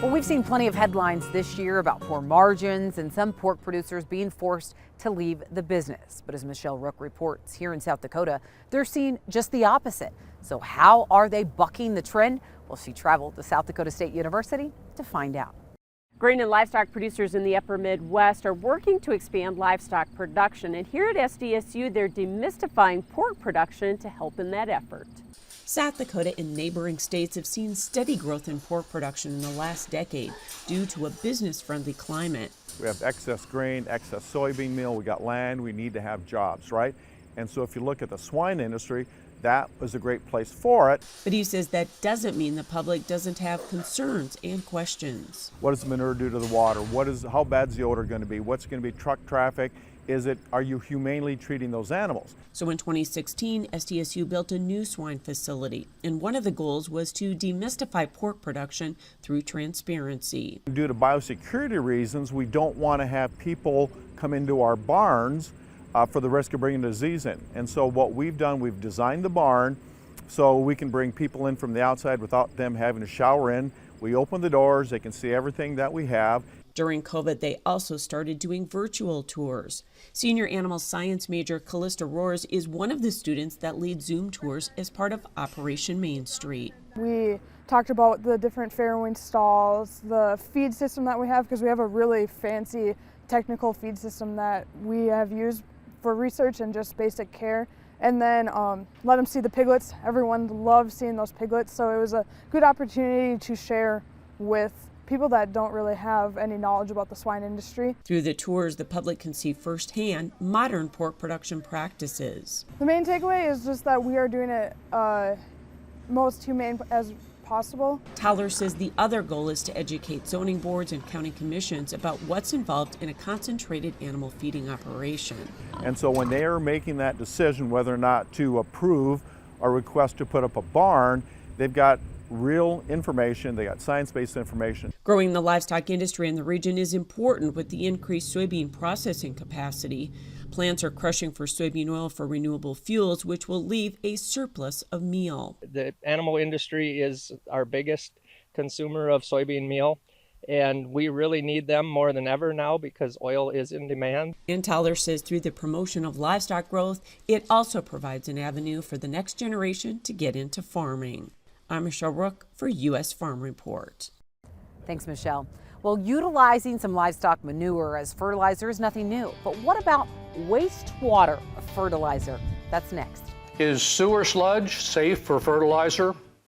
Well, we've seen plenty of headlines this year about poor margins and some pork producers being forced to leave the business. But as Michelle Rook reports, here in South Dakota, they're seeing just the opposite. So how are they bucking the trend? Well, she traveled to South Dakota State University to find out. Grain and livestock producers in the upper Midwest are working to expand livestock production, and here at SDSU they're demystifying pork production to help in that effort. South Dakota and neighboring states have seen steady growth in pork production in the last decade due to a business-friendly climate. We have excess grain, excess soybean meal, we got land, we need to have jobs, right? And so if you look at the swine industry, that was a great place for it. But he says that doesn't mean the public doesn't have concerns and questions. What does the manure do to the water? How bad is the odor going to be? What's going to be truck traffic? Are you humanely treating those animals? So in 2016, SDSU built a new swine facility, and one of the goals was to demystify pork production through transparency. Due to biosecurity reasons, we don't want to have people come into our barns for the risk of bringing disease in. And so what we've done, we've designed the barn so we can bring people in from the outside without them having to shower in. We open the doors, they can see everything that we have. During COVID, they also started doing virtual tours. Senior animal science major Callista Roars is one of the students that lead Zoom tours as part of Operation Main Street. We talked about the different farrowing stalls, the feed system that we have, because we have a really fancy technical feed system that we have used for research and just basic care. And then let them see the piglets. Everyone loves seeing those piglets, so it was a good opportunity to share with people that don't really have any knowledge about the swine industry. Through the tours, the public can see firsthand modern pork production practices. The main takeaway is just that we are doing it most humane as possible. Tyler says the other goal is to educate zoning boards and county commissions about what's involved in a concentrated animal feeding operation. And so when they are making that decision whether or not to approve a request to put up a barn, they've got real information, they got science-based information. Growing the livestock industry in the region is important with the increased soybean processing capacity. Plants are crushing for soybean oil for renewable fuels, which will leave a surplus of meal. The animal industry is our biggest consumer of soybean meal, and we really need them more than ever now because oil is in demand. And Tyler says through the promotion of livestock growth, it also provides an avenue for the next generation to get into farming. I'm Michelle Rook for U.S. Farm Report. Thanks, Michelle. Well, utilizing some livestock manure as fertilizer is nothing new. But what about wastewater fertilizer? That's next. Is sewer sludge safe for fertilizer?